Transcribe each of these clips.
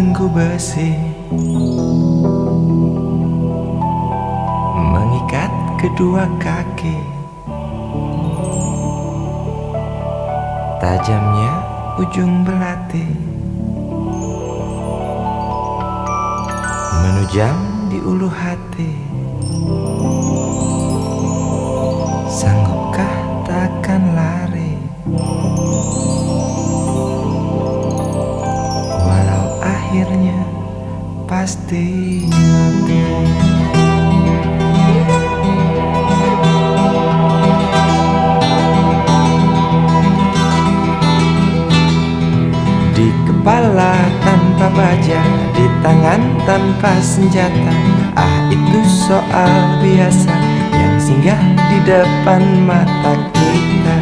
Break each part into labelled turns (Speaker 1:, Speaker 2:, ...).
Speaker 1: belenggu besi mengikat kedua kaki. Tajamnya ujung belati menujam di ulu hati. Sanggupkah takkan lari, walau akhirnya pasti mati. Di kepala tanpa baja, di tangan tanpa senjata. Ah, itu soal biasa yang singgah di depan mata kita.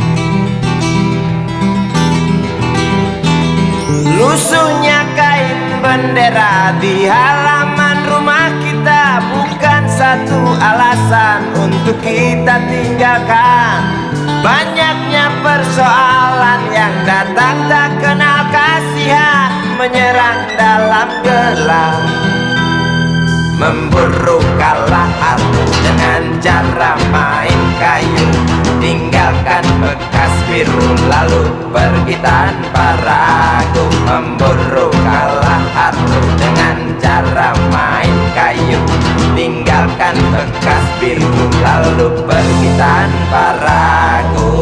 Speaker 1: Lusuhnya kain bendera di halaman rumah kita bukan satu alasan untuk kita tinggalkan. Banyaknya persoalan yang datang tak kenal kasihan, menyerang dalam gelap, memburu kalah arus dengan cara main kayu. Tinggalkan bekas biru lalu pergi tanpa ragu, memburu kalah arus dengan cara main kayu. Tinggalkan bekas biru lalu pergi tanpa ragu.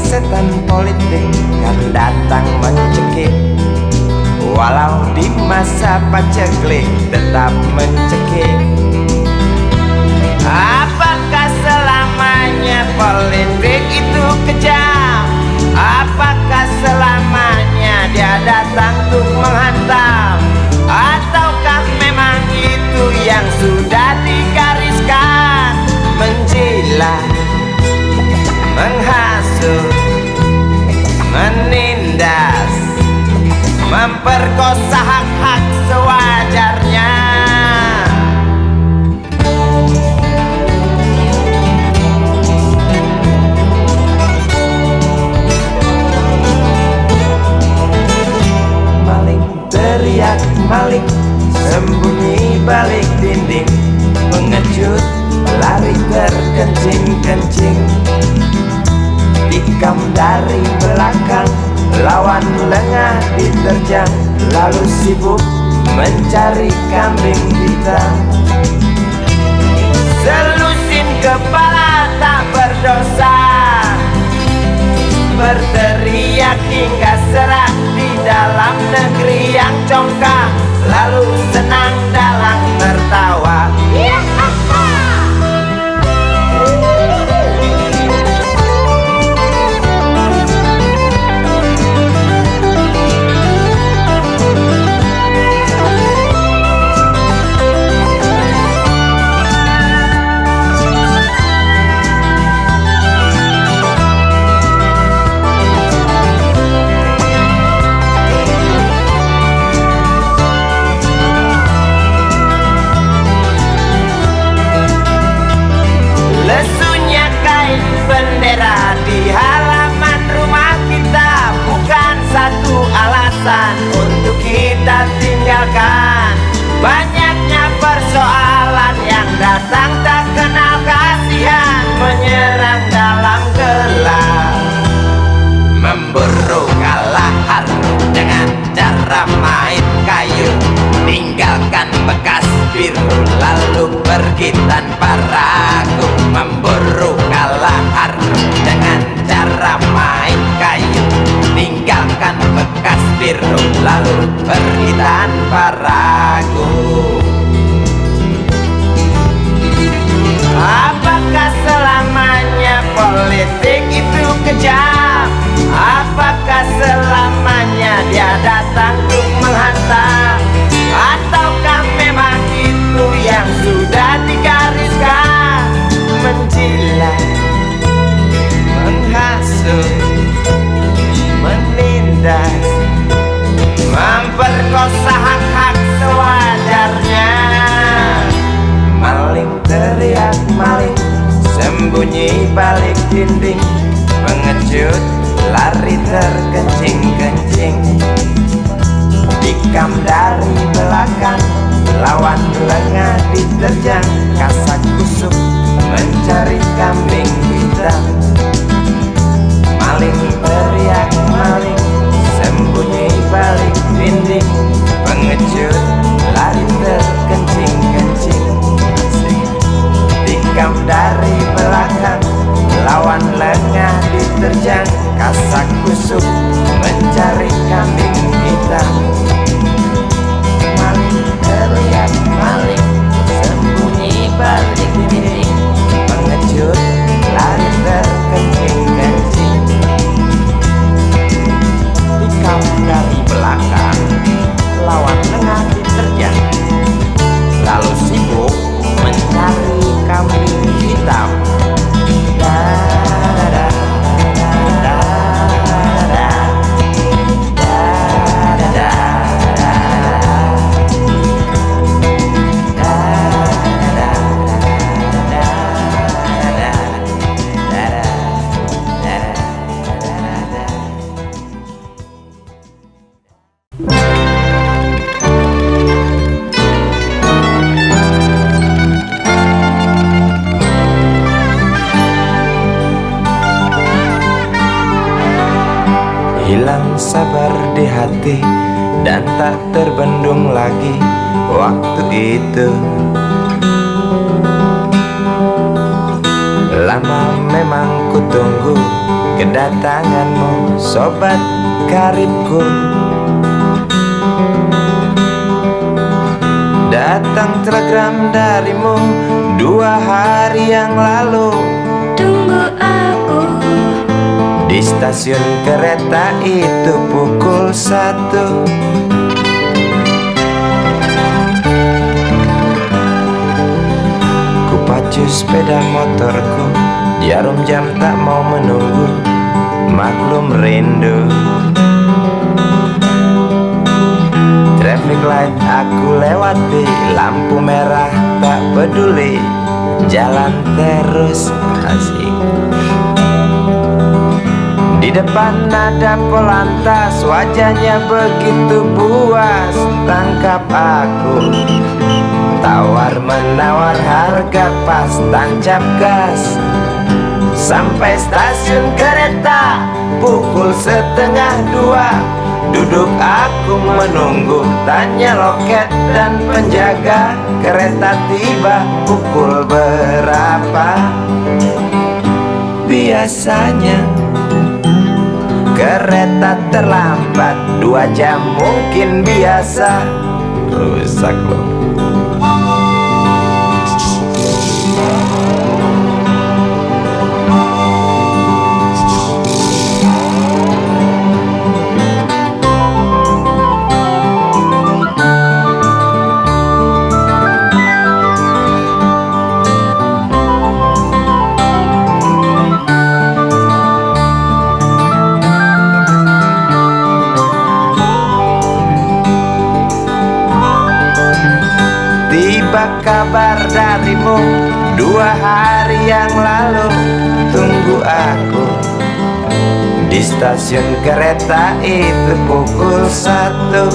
Speaker 1: Setan politik kan datang mencekik, walau di masa paceklik tetap mencekik. Apakah selamanya politik itu kejam? Apakah selamanya dia datang untuk menghantam? Ataukah memang itu yang sudah digariskan? Menjilat, menghasut, menindas, memperkosa hak-hak sewajarnya. Maling teriak maling, sembunyi balik dinding, pengecut lari terkencing-kencing. Tikam dari belakang, lawan lengah diterjang, lalu sibuk mencari kambing hitam. Selusin kepala tak berdosa, berteriak hingga serak di dalam negeri yang congkak, lalu senang dalam tertawa. Bendera di halaman rumah kita bukan satu alasan untuk kita tinggalkan. Banyaknya persoalan yang datang tak kenal kasihan, menyerang dalam gelap, memburu kalah harus dengan cara main kayu. Tinggalkan bekas biru lalu pergi tanpa ragu, memburu kalah harus dengan cara main kayu. Tinggalkan bekas biru lalu pergi tanpa ragu. Apakah selamanya politik itu kejam? Apakah selamanya dia datang untuk menghantam? Ataukah memang itu yang sudah digariskan? Menjilat, menghasut, menindas, memperkosa hak-hak sewajarnya. Maling teriak maling, dinding. Pengecut lari terkencing-kencing. Tikam dari belakang, lawan lengah diterjang. Kasak kusuk mencari kambing hitam. Maling teriak maling, sembunyi balik dinding. Pengecut lari terkencing-kencing. Tikam dari belakang, lawan lengah diterjang. Kasak kusuk mencari kambing hitam. Maling teriak maling, sembunyi balik dinding. Pengecut lari terkencing-kencing. Tikam dari belakang, lawan lengah diterjang. Lalu sibuk mencari kambing hitam. Hilang sabar di hati dan tak terbendung lagi waktu itu. Lama memang ku tunggu kedatanganmu, sobat karibku. Datang telegram darimu 2 hari yang lalu.
Speaker 2: Tunggu aku
Speaker 1: di stasiun kereta itu pukul 1. Ku pacu sepeda motorku, jarum jam tak mau menunggu, maklum rindu. Traffic light aku lewati, lampu merah tak peduli, jalan terus asik. Di depan ada Polantas, wajahnya begitu buas. Tangkap aku, tawar menawar harga pas, tancap gas. Sampai stasiun kereta pukul 1:30. Duduk aku menunggu, tanya loket dan penjaga. Kereta tiba pukul berapa? Biasanya kereta terlambat 2 jam mungkin biasa. Rusak loh. Tiba kabar darimu 2 hari yang lalu. Tunggu aku di stasiun kereta itu pukul 1.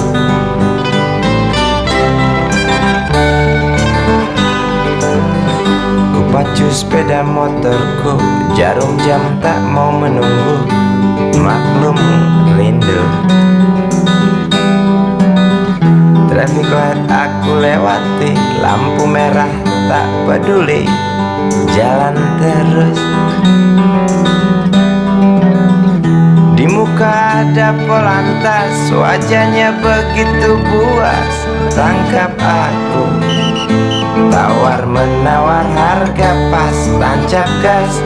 Speaker 1: Ku pacu sepeda motorku, jarum jam tak mau menunggu, maklum rindu. Traffic light aku lewati, lampu merah tak peduli, jalan terus. Di muka ada Polantas, wajahnya begitu buas. Tangkap aku, tawar menawar harga pas, tancap gas.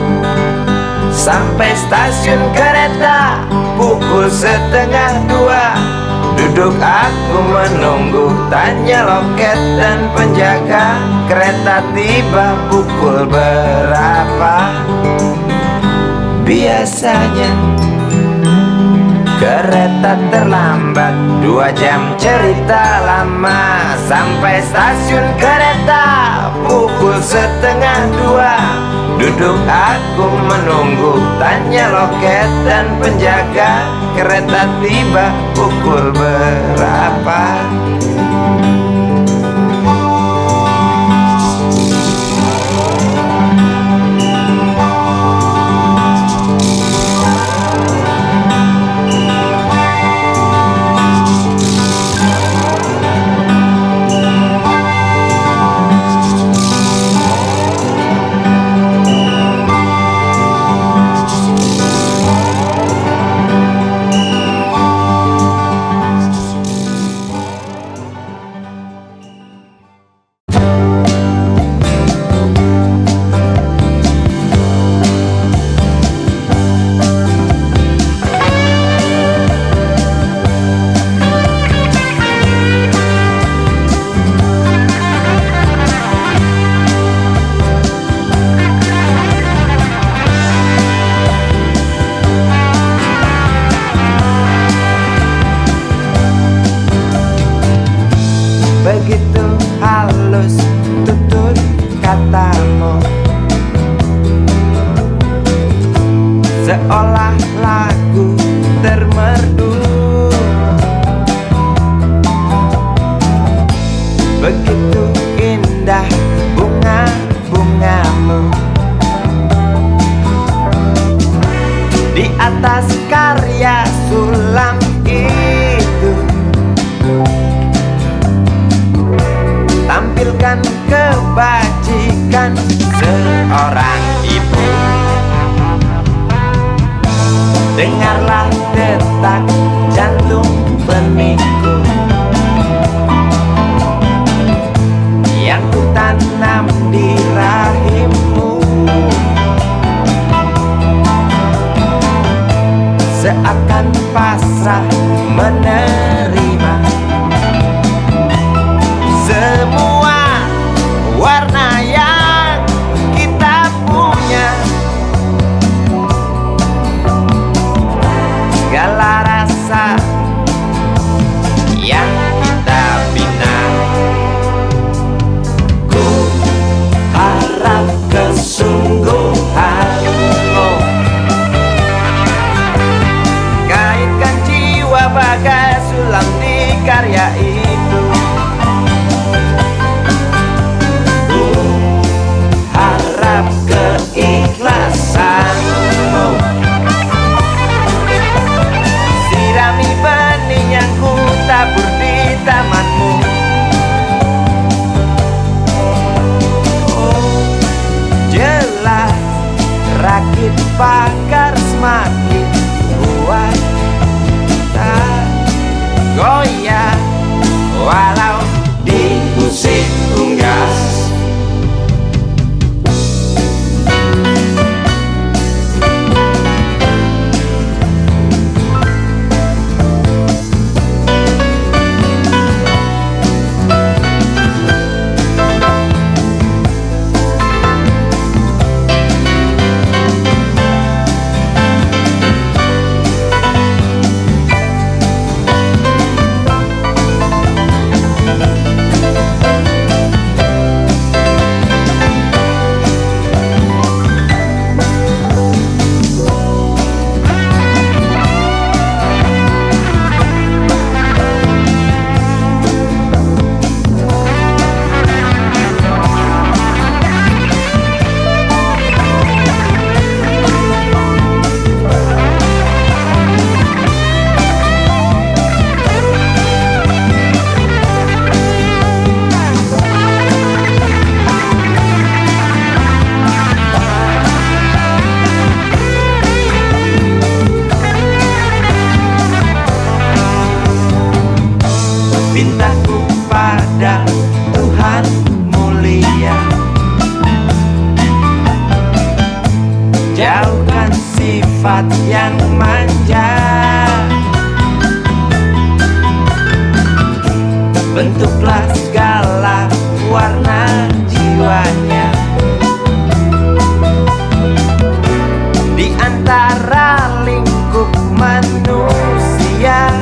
Speaker 1: Sampai stasiun kereta pukul 1:30. Duduk aku menunggu, tanya loket dan penjaga. Kereta tiba pukul berapa? Biasanya kereta terlambat 2 jam, cerita lama. Sampai stasiun kereta pukul 1:30. Duduk aku menunggu, tanya loket dan penjaga, kereta tiba pukul berapa? Begitu halus tutur katamu, seolah lagu termerdu. Begitu indah bunga-bungamu di atas karya sulam itu. Tampilkan kebajikan seorang ibu. Dengarlah detak jantung benihku yang ku tanam di rahimmu. Seakan pasrah menerima semua warna yang kita punya, segala rasa yang kita bina. Ku harap kesungguhanmu kaitkan jiwa bagai sulam di karya itu. Keikhlasanmu sirami benih yang ku tabur di tamanmu. Oh, jelas rakit pagar semakin kuat, tak goyah walau diusik unggas. Mintaku pada Tuhan mulia, jauhkan sifat yang manja, bentuklah segala warna jiwanya di antara lingkup manusia.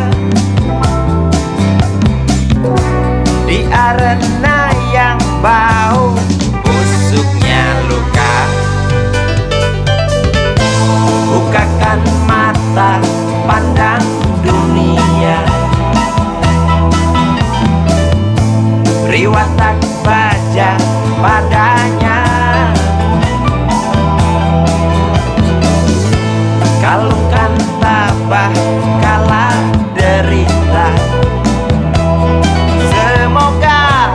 Speaker 1: Di arena yang bau busuknya luka, beri watak baja padanya. Kalungkan tabah kala derita. Semoga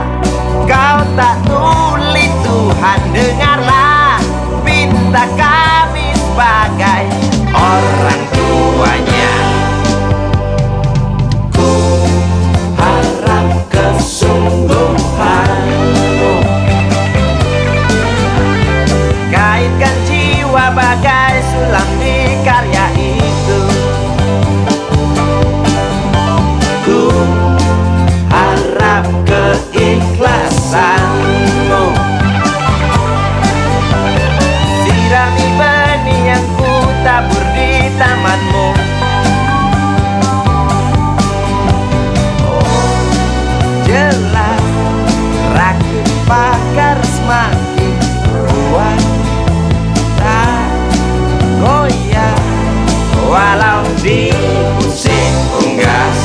Speaker 1: kau tak tuli, Tuhan dengarlah pinta kami sebagai orang tuanya. Ku harap kesungguhanmu kaitkan jiwa bagai sulam di karya itu. Ku harap keikhlasanmu sirami benih yang ku tabur di tamanmu. Oh, jelas rakit pakar semakin kuat, tak goyah walau dipusing unggas.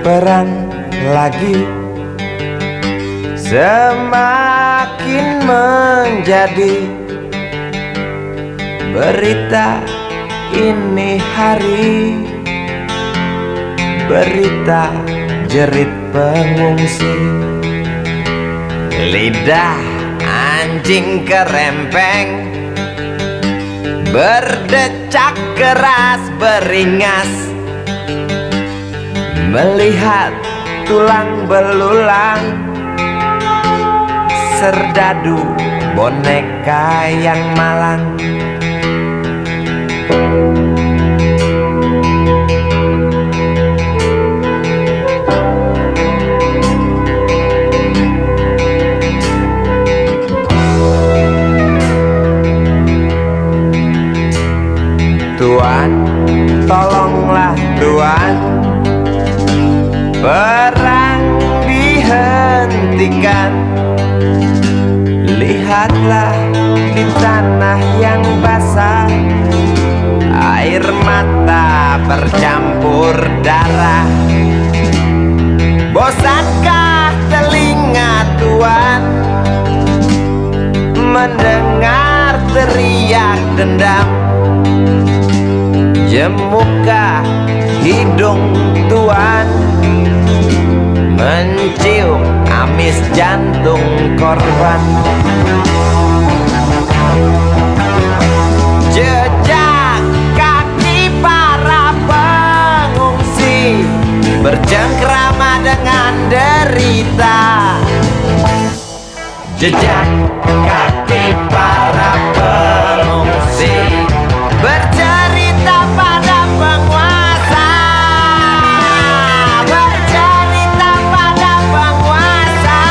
Speaker 1: Perang lagi semakin menjadi berita ini hari, berita jerit pengungsi. Lidah anjing kerempeng berdecak keras beringas, melihat tulang belulang serdadu boneka yang malang. Tuan, tolonglah Tuan, perang dihentikan. Lihatlah di tanah yang basah, air mata bercampur darah. Bosankah telinga Tuan mendengar teriak dendam? Jemukah hidung Tuan mencium amis jantung korban? Jejak kaki para pengungsi bercengkrama dengan derita. Jejak kaki para pengungsi bercerita pada penguasa, bercerita pada penguasa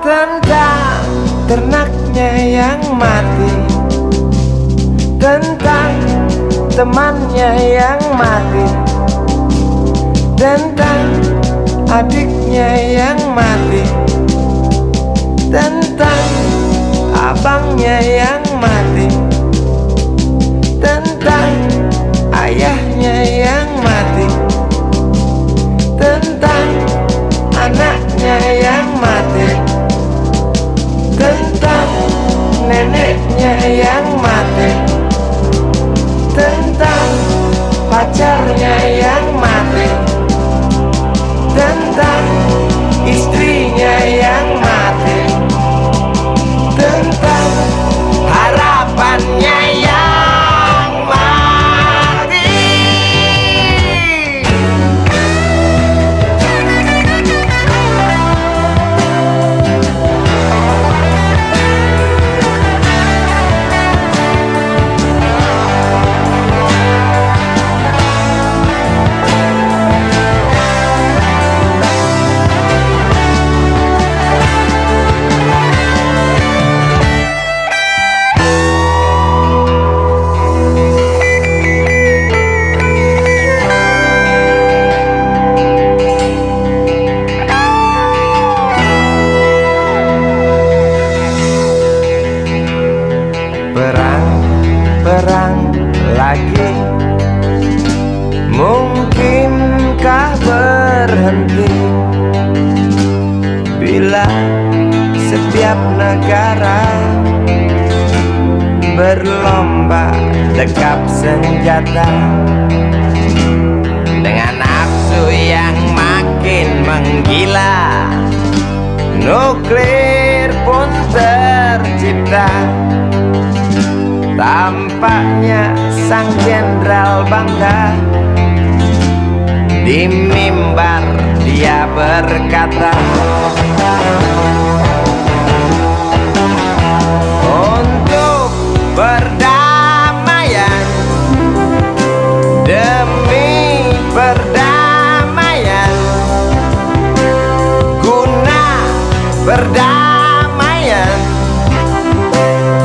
Speaker 1: tentang ternaknya yang mati, tentang temannya yang mati, tentang adiknya yang mati, tentang abangnya yang mati, tentang ayahnya yang mati, tentang anaknya yang mati, tentang neneknya yang mati, tentang pacarnya yang mati, tentang istrinya yang mati. setiap negara berlomba dekap senjata dengan nafsu yang makin menggila. Nuklir pun tercipta. Tampaknya sang jenderal bangga. Di mimbar dia berkata, untuk perdamaian, demi perdamaian, guna perdamaian,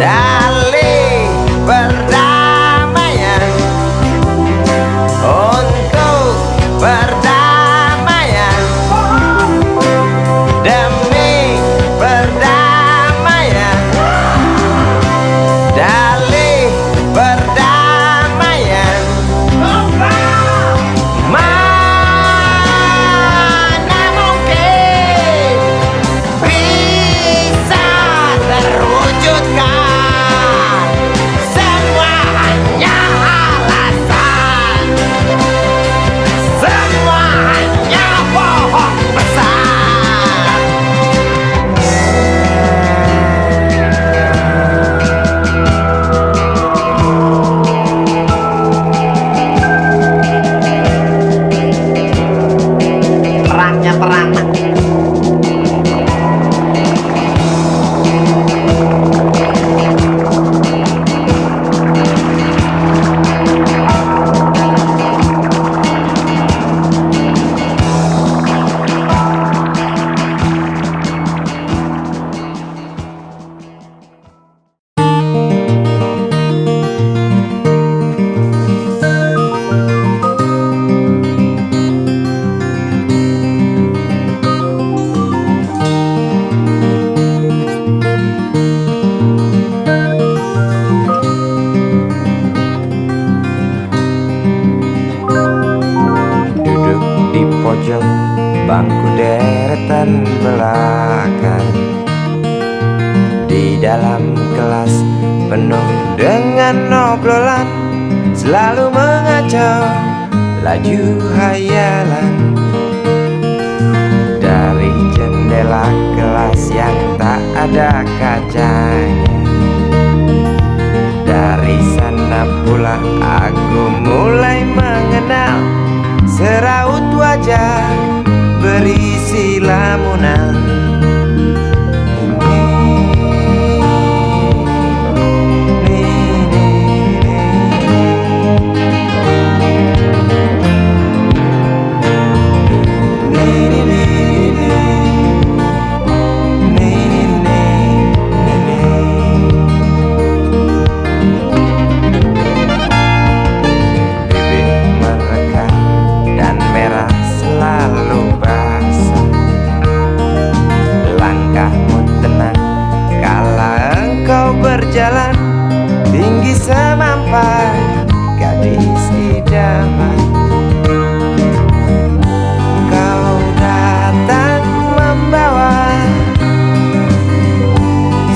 Speaker 1: dalih perdamaian, untuk perdamaian, demi perdamaian, dalih perdamaian. Mana mungkin bisa terwujudkan, semua hanya alasan, semua hanya bohong besar. Terangnya terang. Duduk di pojok bangku deretan belakang, di dalam kelas penuh dengan obrolan, selalu mengacau laju hayalan. Dari jendela kelas yang tak ada kacanya, dari sana pula aku mulai mengenal seraut wajah berisi lamunan. Berjalan tinggi semampai gadis idaman, kau datang membawa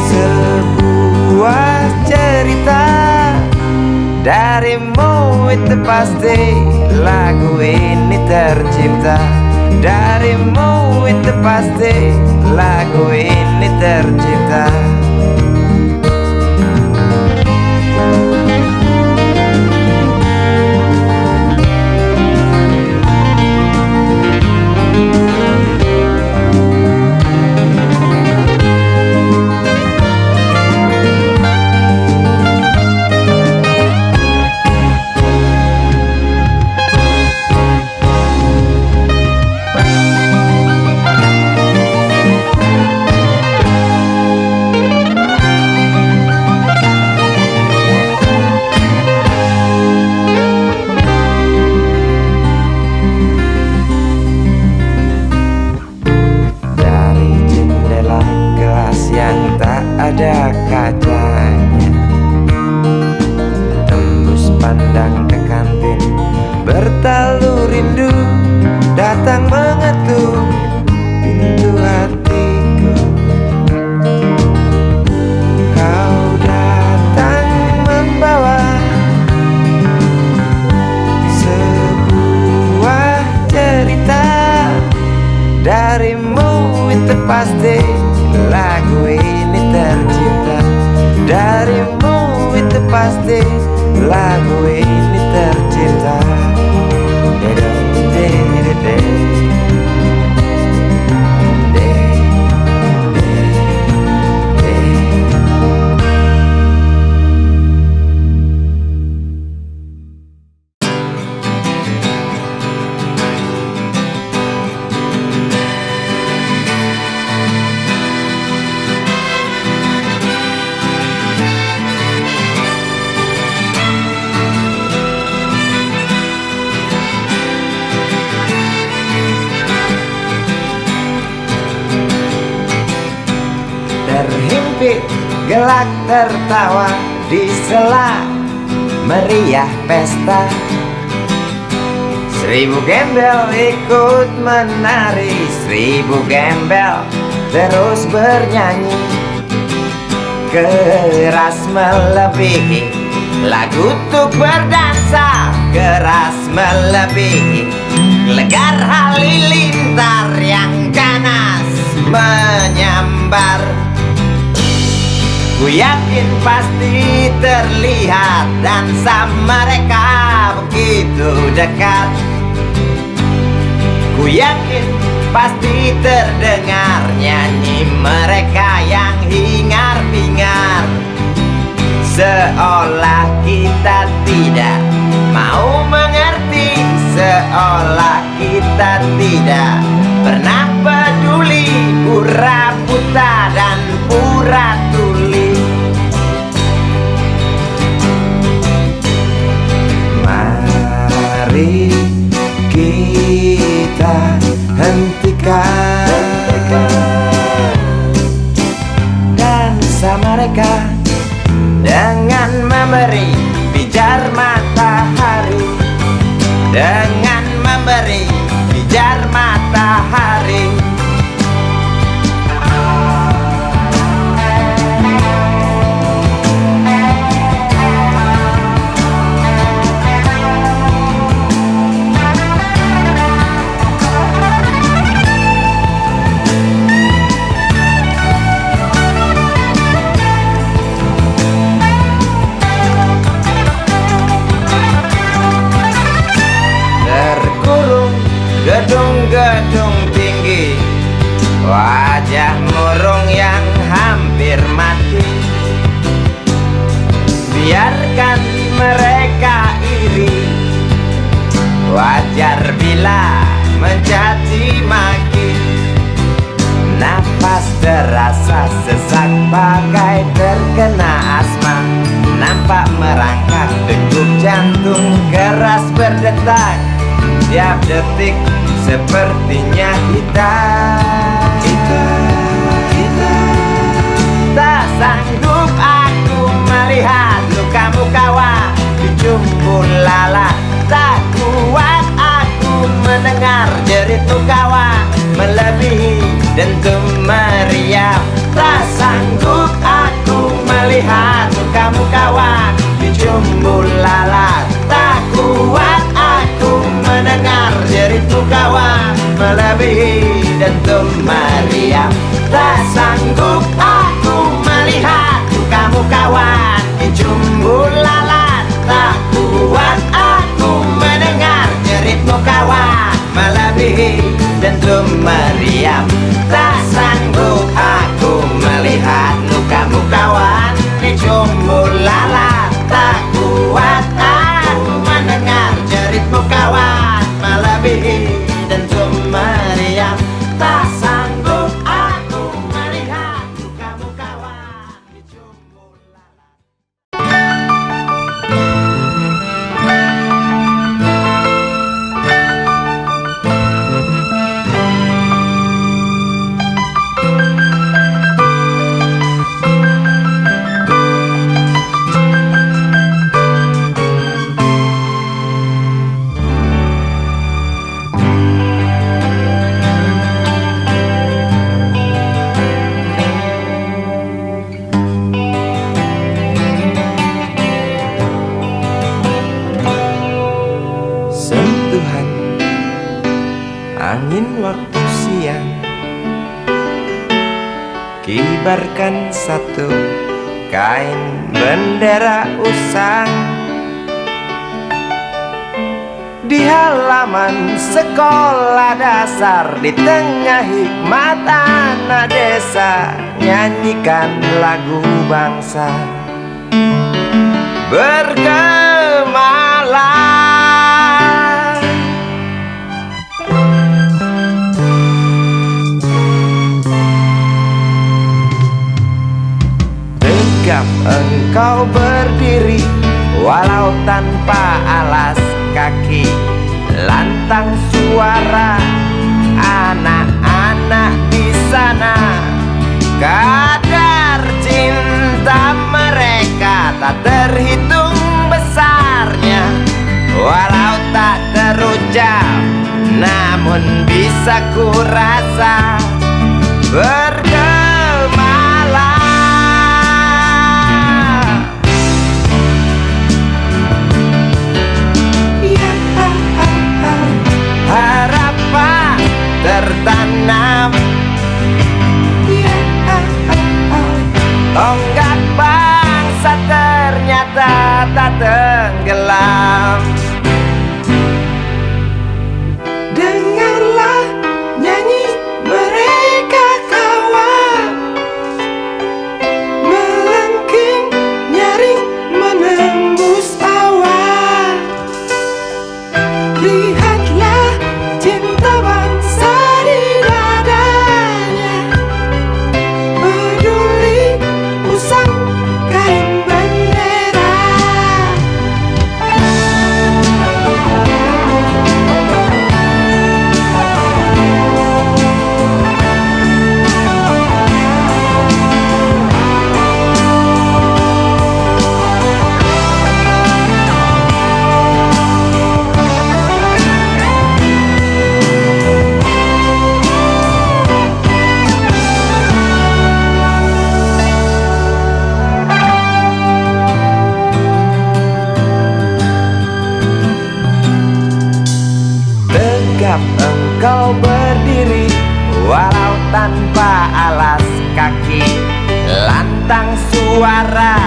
Speaker 1: sebuah cerita. Darimu itu pasti lagu ini tercipta. Darimu itu pasti lagu ini tercipta. Ada kacanya, tembus pandang ke kantin, bertalu rindu datang mengetuk pintu hatiku. darimu itu pasti lagu ini tercipta. Terhimpit gelak tertawa di sela meriah pesta. 1000 gembel ikut menari, 1000 gembel terus bernyanyi. Keras melebihi lagu untuk berdansa, keras melebihi legar halilintar yang ganas menyambar. Ku yakin pasti terlihat dansa mereka begitu dekat. Ku yakin pasti terdengar nyanyi mereka yang hingar-bingar. Seolah kita tidak mau mengerti, seolah kita tidak pernah peduli, pura buta dan pura tuli. Mari kita hentikan dansa mereka dengan memberi pijar matahari, dengan memberi pijar matahari. Gedung-gedung tinggi, wajah murung yang hampir mati. Biarkan mereka iri, wajar bila mencaci maki. Nafas terasa sesak bagai terkena asma. Nampak merangkak degup jantung keras berdetak. Tiap detik sepertinya kita tak sanggup aku melihat lukamu kawan dijumpul lalat. Tak kuat aku mendengar jeritmu kawan melebihi dentum meriam. Tak sanggup aku melihat lukamu kawan dijumpul lalat. Tak kuat aku mendengar jeritmu kawan melebihi dentum meriam. Tak sanggup aku melihat lukamu kawan dijumbul lalat. Tak kuat aku mendengar jeritmu kawan melebihi dentum meriam. Tak sanggup aku melihat lukamu kawan dijumbul lalat. Tak kuat aku mendengar jeritmu kawan melebihi dentum meriam. Tak sanggup aku melihat lukamu kawan dijumbul lalat. Sentuhan angin waktu siang kibarkan satu kain bendera usang. Di halaman sekolah dasar, di tengah hikmat anak desa, nyanyikan lagu bangsa bergemalang. Tegap engkau berdiri, walau tanpa alas kaki. Lantang suara anak-anak di sana, kadar cinta mereka tak terhitung besarnya. Walau tak terucap, namun bisa ku rasa bergemalang. Harapan tertanam, tonggak bangsa ternyata tak tenggelam. Dengarlah nyanyi mereka kawan, melengking nyaring menembus awan. Lihatlah cinta bangsa di dadanya, peduli usang kain bendera. Tegap engkau berdiri, walau tanpa alas kaki. Lantang suara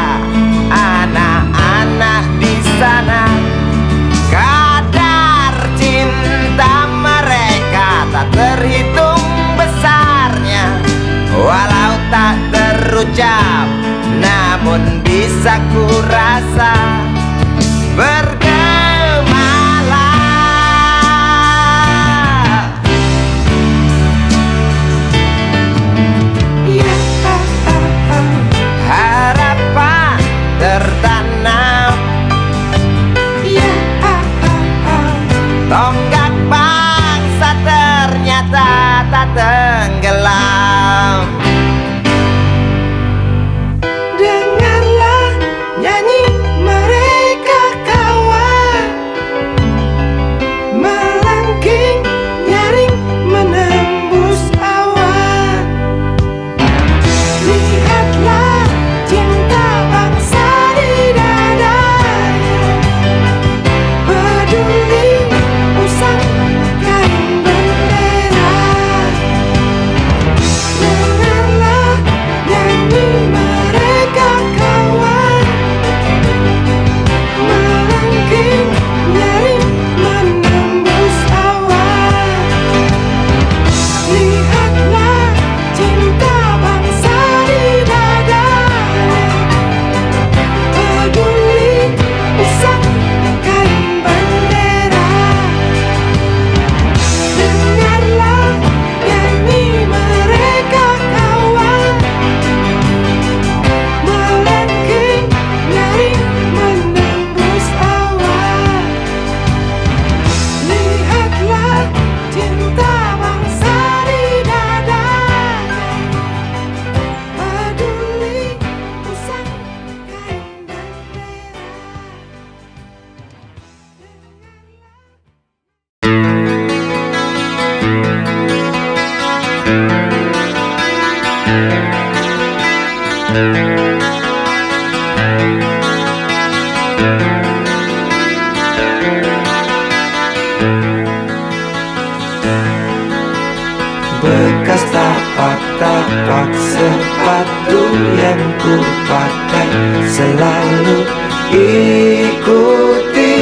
Speaker 1: anak-anak di sana, kadar cinta mereka tak terhitung besarnya. Walau tak terucap, namun bisa ku rasa bergemalang. Harapan tertanam, tonggak bangsa ternyata tak tenggelam. Dengarlah nyanyi mereka kawan, melengking nyaring menembus awan. Lihatlah cinta bangsa di dadanya, peduli usang kain bendera. Dengarlah nyanyi mereka kawan, melengking nyaring menembus awan. Lihatlah cinta bangsa di dadanya, peduli usang kain bendera. Dengarlah nyanyi mereka kawan, melengking nyaring menembus awan. Lihatlah cinta bangsa di dadanya, peduli usang kain bendera. Bekas tapak tapak sepatu yang ku pakai selalu ikuti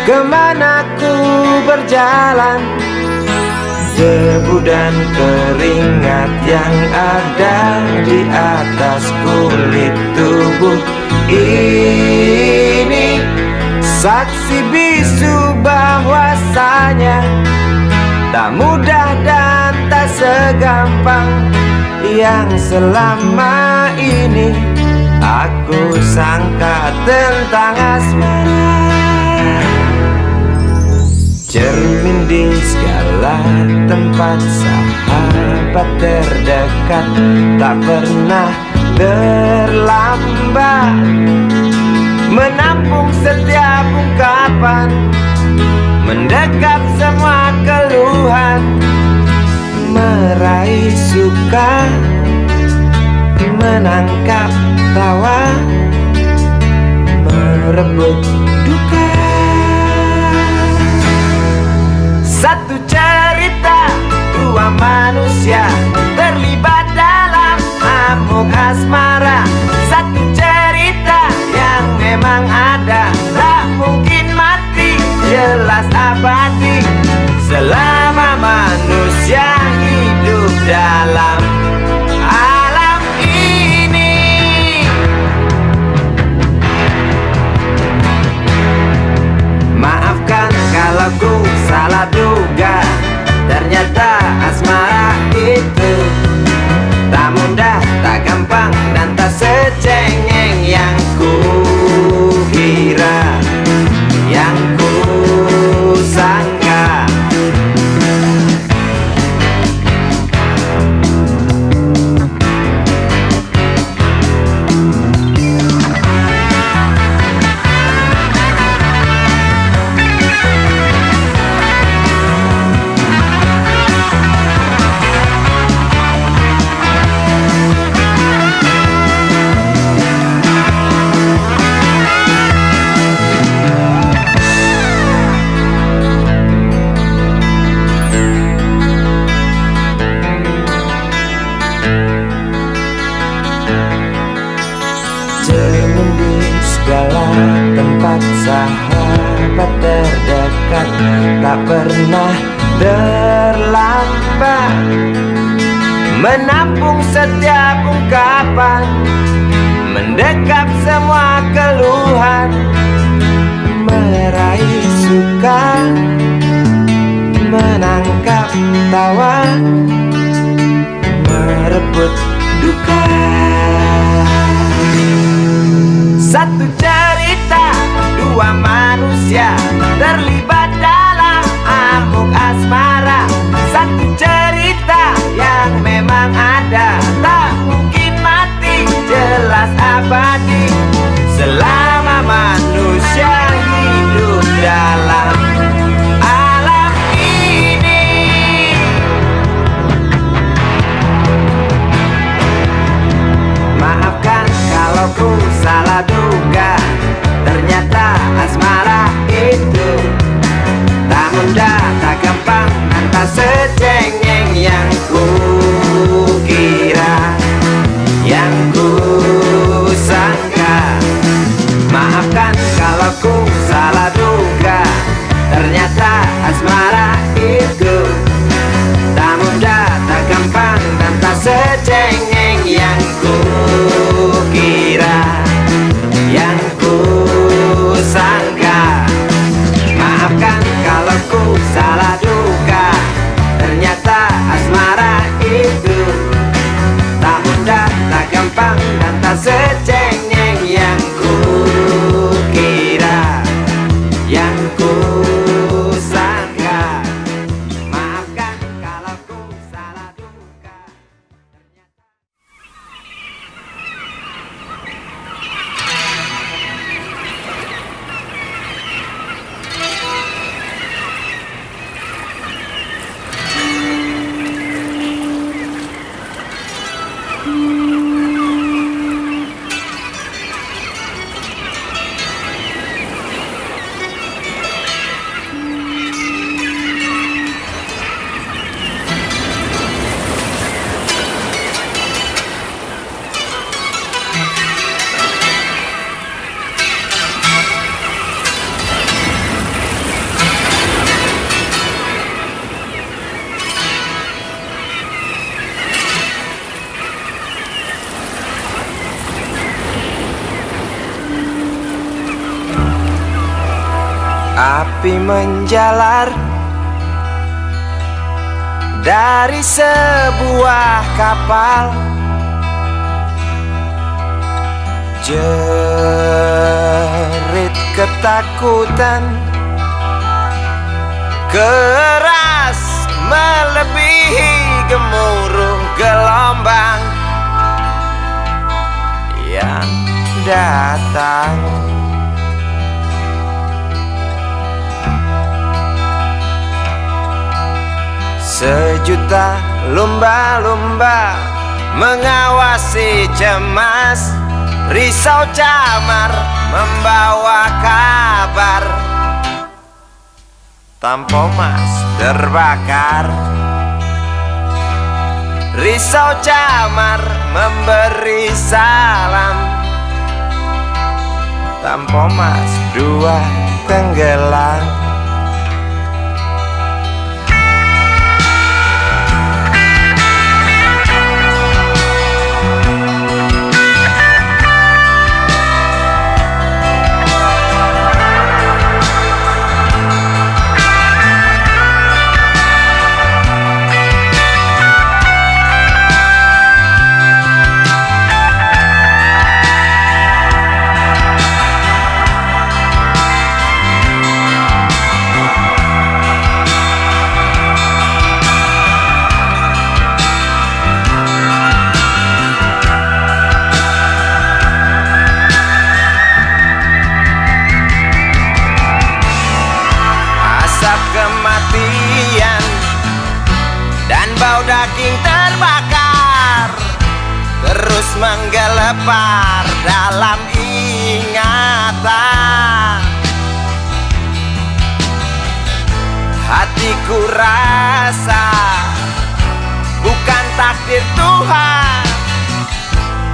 Speaker 1: kemana ku berjalan. Debu dan keringat yang ada di atas kulit tubuh ini saksi bisu bahwasanya tak mudah dan tak segampang yang selama ini aku sangka tentang asmara. Cermin di segala tempat, sahabat terdekat, tak pernah terlambat menampung setiap ungkapan, mendekap semua keluhan, meraih suka, menangkap tawa, merebut duka. Satu cerita, dua manusia terlibat dalam amuk asmara. Satu cerita yang memang ada, tak mungkin mati, jelas abadi selama manusia hidup dalam alam ini. Maafkan kalau ku salah duga, ternyata asmara itu tak mudah, tak gampang, dan tak secengeng yang ku kira, yang ku sangka. Cermin di segala tempat, sahabat terdekat, tak pernah terlambat menampung setiap ungkapan, mendekap semua keluhan, meraih suka, menangkap tawa, merebut duka. Satu cerita, dua manusia terlibat dalam amuk asmara. Satu cerita yang memang ada, tak mungkin mati, jelas abadi selama manusia hidup dalam alam ini. Maafkan kalau ku salah duga, Api menjalar dari sebuah kapal, jerit ketakutan keras melebihi gemuruh gelombang yang datang. Sejuta lumba-lumba mengawasi cemas, risau camar membawa kabar. Tampo Mas terbakar, risau camar memberi salam. Tampo Mas dua tenggelam. Kematian dan bau daging terbakar terus menggelepar dalam ingatan. Hatiku rasa bukan takdir Tuhan,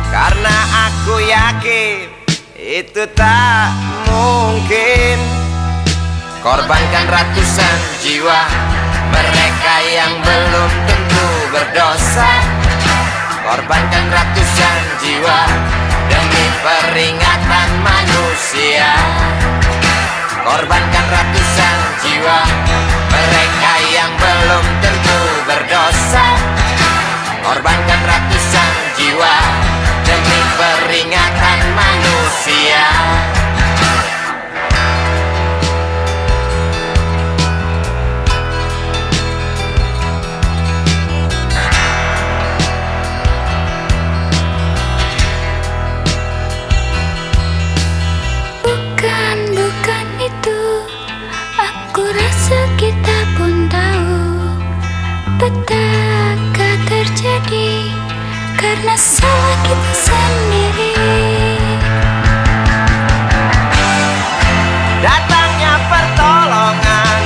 Speaker 1: karena aku yakin itu tak mungkin. Korbankan ratusan jiwa mereka yang belum tentu berdosa. Korbankan ratusan jiwa demi peringatan manusia. Korbankan ratusan jiwa mereka yang belum tentu berdosa. Korbankan ratusan jiwa demi peringatan manusia.
Speaker 2: Bukan itu, aku rasa kita pun tahu petaka terjadi karena salah kita sendiri.
Speaker 1: Datangnya pertolongan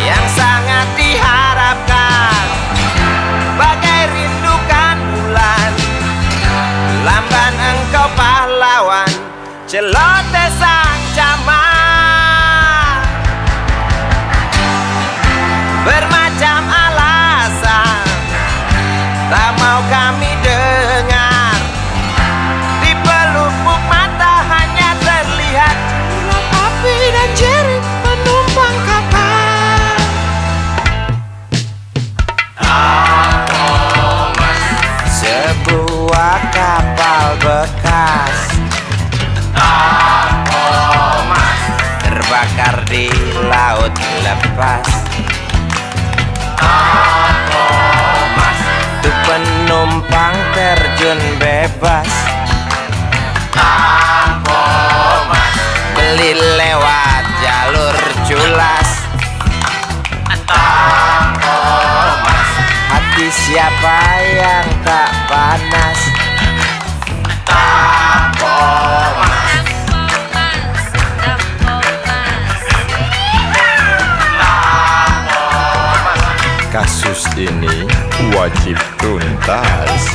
Speaker 1: yang sangat diharapkan, bagai rindukan bulan, lamban engkau pahlawan, celoteh sang camar. Bermacam alasan tak mau kami dengar, di pelupuk mata hanya terlihat urat api dan jerit penumpang kapal. Sebuah kapal bekas terbakar di laut lepas. Tuh penumpang terjun bebas, beli lewat jalur culas. Hati siapa yang tak panas? Kasus ini wajib tuntas.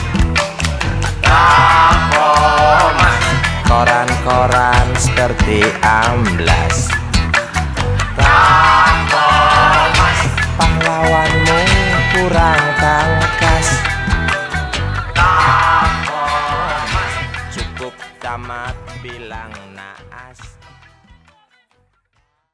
Speaker 1: Koran-koran seperti amblas.